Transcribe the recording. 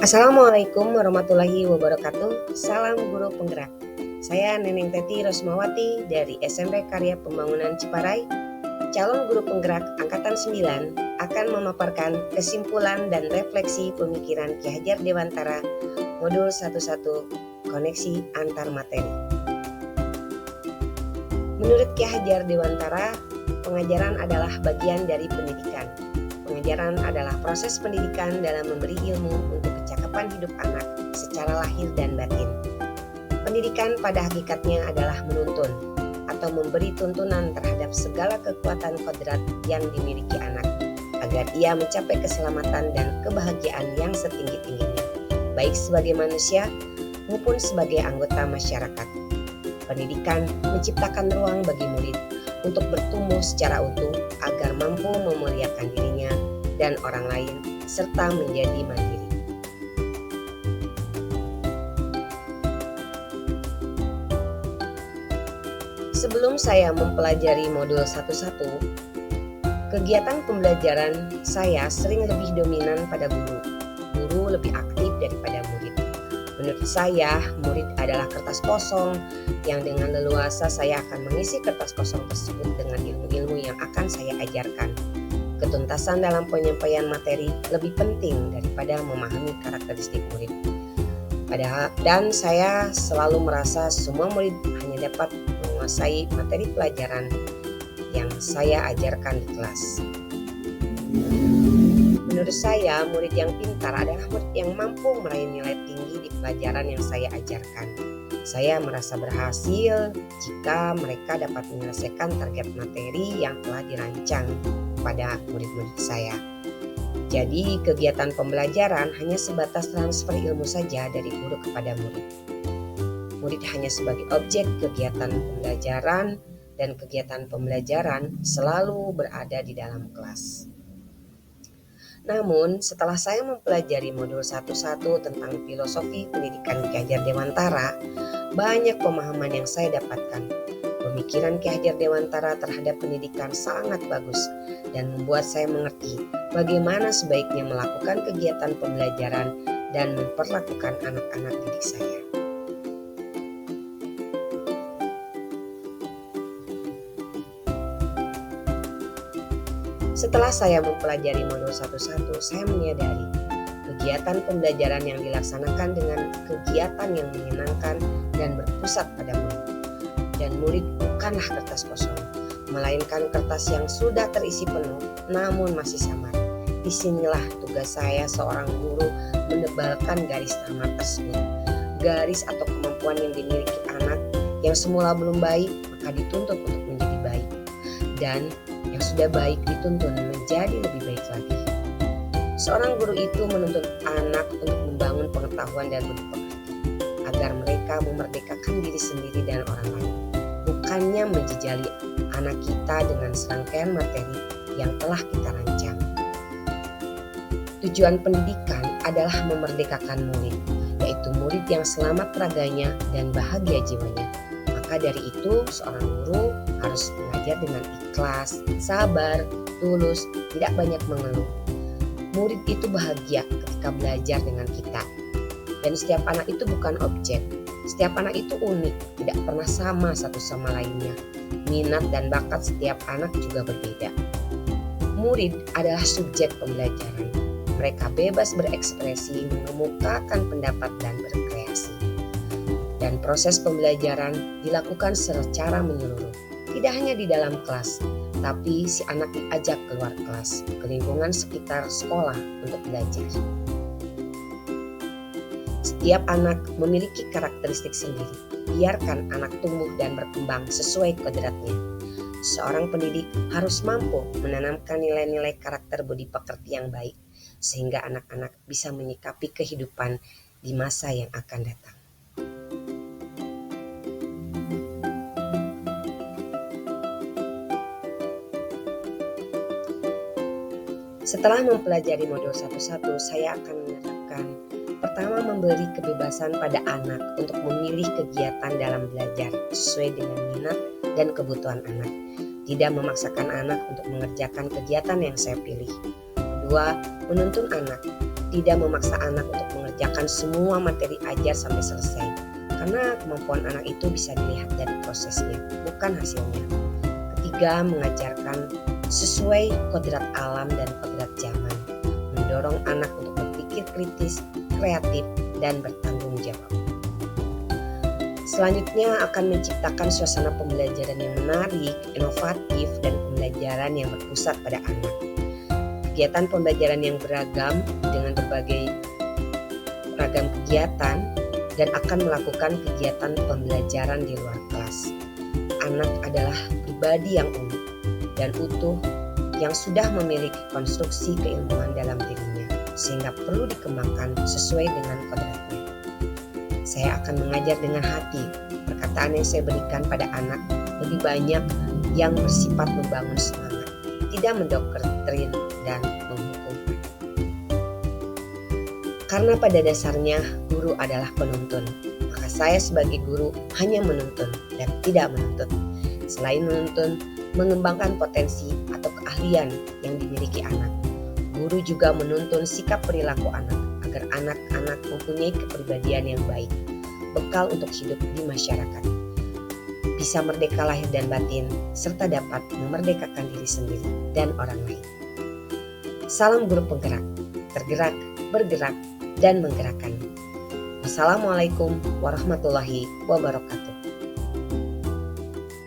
Assalamualaikum warahmatullahi wabarakatuh. Salam guru penggerak. Saya Neneng Teti Rosmawati dari SMP Karya Pembangunan Ciparai, calon guru penggerak Angkatan 9, akan memaparkan kesimpulan dan refleksi pemikiran Ki Hajar Dewantara Modul 11 Koneksi Antar Materi. Menurut Ki Hajar Dewantara, pengajaran adalah bagian dari pendidikan. Pengajaran adalah proses pendidikan dalam memberi ilmu untuk kecakapan hidup anak secara lahir dan batin. Pendidikan pada hakikatnya adalah menuntun atau memberi tuntunan terhadap segala kekuatan kodrat yang dimiliki anak agar ia mencapai keselamatan dan kebahagiaan yang setinggi-tingginya, baik sebagai manusia maupun sebagai anggota masyarakat. Pendidikan menciptakan ruang bagi murid untuk bertumbuh secara utuh agar mampu memuliakan dirinya dan orang lain serta menjadi mandiri. Sebelum saya mempelajari modul 11, kegiatan pembelajaran saya sering lebih dominan pada guru. Guru lebih aktif daripada murid. Menurut saya, murid adalah kertas kosong yang dengan leluasa saya akan mengisi kertas kosong tersebut dengan ilmu-ilmu yang akan saya ajarkan. Ketuntasan dalam penyampaian materi lebih penting daripada memahami karakteristik murid. Dan saya selalu merasa semua murid hanya dapat menguasai materi pelajaran yang saya ajarkan di kelas. Menurut saya, murid yang pintar adalah murid yang mampu meraih nilai tinggi di pelajaran yang saya ajarkan. Saya merasa berhasil jika mereka dapat menyelesaikan target materi yang telah dirancang pada murid-murid saya. Jadi, kegiatan pembelajaran hanya sebatas transfer ilmu saja dari guru kepada murid. Murid hanya sebagai objek kegiatan pembelajaran, dan kegiatan pembelajaran selalu berada di dalam kelas. Namun, setelah saya mempelajari modul 11 tentang filosofi pendidikan Ki Hajar Dewantara, banyak pemahaman yang saya dapatkan. Pemikiran Ki Hajar Dewantara terhadap pendidikan sangat bagus dan membuat saya mengerti bagaimana sebaiknya melakukan kegiatan pembelajaran dan memperlakukan anak-anak didik saya. Setelah saya mempelajari modul 11, saya menyadari kegiatan pembelajaran yang dilaksanakan dengan kegiatan yang menyenangkan dan berpusat pada murid. Dan murid bukanlah kertas kosong, melainkan kertas yang sudah terisi penuh namun masih samar. Disinilah tugas saya seorang guru menebalkan garis samar tersebut. Garis atau kemampuan yang dimiliki anak yang semula belum baik maka dituntut untuk menjadi baik. Dan yang sudah baik dituntun menjadi lebih baik lagi. Seorang guru itu menuntun anak untuk membangun pengetahuan dan budi pekerti agar mereka memerdekakan diri sendiri dan orang lain, bukannya menjejali anak kita dengan serangkaian materi yang telah kita rancang. Tujuan pendidikan adalah memerdekakan murid, yaitu murid yang selamat raganya dan bahagia jiwanya. Maka dari itu, seorang guru harus mengajar dengan ikhlas, sabar, tulus, tidak banyak mengeluh. Murid itu bahagia ketika belajar dengan kita. Dan setiap anak itu bukan objek. Setiap anak itu unik, tidak pernah sama satu sama lainnya. Minat dan bakat setiap anak juga berbeda. Murid adalah subjek pembelajaran. Mereka bebas berekspresi, mengemukakan pendapat dan berkreasi. Dan proses pembelajaran dilakukan secara menyeluruh. Tidak hanya di dalam kelas, tapi si anak diajak keluar kelas, ke lingkungan sekitar sekolah untuk belajar. Setiap anak memiliki karakteristik sendiri. Biarkan anak tumbuh dan berkembang sesuai kodratnya. Seorang pendidik harus mampu menanamkan nilai-nilai karakter budi pekerti yang baik, sehingga anak-anak bisa menyikapi kehidupan di masa yang akan datang. Setelah mempelajari modul 11, saya akan menerapkan pertama, memberi kebebasan pada anak untuk memilih kegiatan dalam belajar sesuai dengan minat dan kebutuhan anak. Tidak memaksakan anak untuk mengerjakan kegiatan yang saya pilih. Kedua, menuntun anak. tidak memaksa anak untuk mengerjakan semua materi ajar sampai selesai, karena kemampuan anak itu bisa dilihat dari prosesnya, bukan hasilnya. Ketiga, mengajarkan sesuai kodrat alam dan kodrat zaman, mendorong anak untuk berpikir kritis, kreatif, dan bertanggung jawab. Selanjutnya akan menciptakan suasana pembelajaran yang menarik, inovatif, dan pembelajaran yang berpusat pada anak. Kegiatan pembelajaran yang beragam dengan berbagai ragam kegiatan dan akan melakukan kegiatan pembelajaran di luar kelas. Anak adalah pribadi yang unik dan utuh yang sudah memiliki konstruksi keilmuan dalam dirinya, sehingga perlu dikembangkan sesuai dengan kodratnya. Saya akan mengajar dengan hati. Perkataan yang saya berikan pada anak lebih banyak yang bersifat membangun semangat, tidak mendoktrin dan menghukum. Karena pada dasarnya guru adalah penuntun, maka saya sebagai guru hanya menuntun dan tidak menuntut. Selain menuntun, mengembangkan potensi atau keahlian yang dimiliki anak. Guru juga menuntun sikap perilaku anak agar anak-anak mempunyai kepribadian yang baik, bekal untuk hidup di masyarakat, bisa merdeka lahir dan batin, serta dapat memerdekakan diri sendiri dan orang lain. Salam guru penggerak, tergerak, bergerak, dan menggerakkan. Wassalamualaikum warahmatullahi wabarakatuh.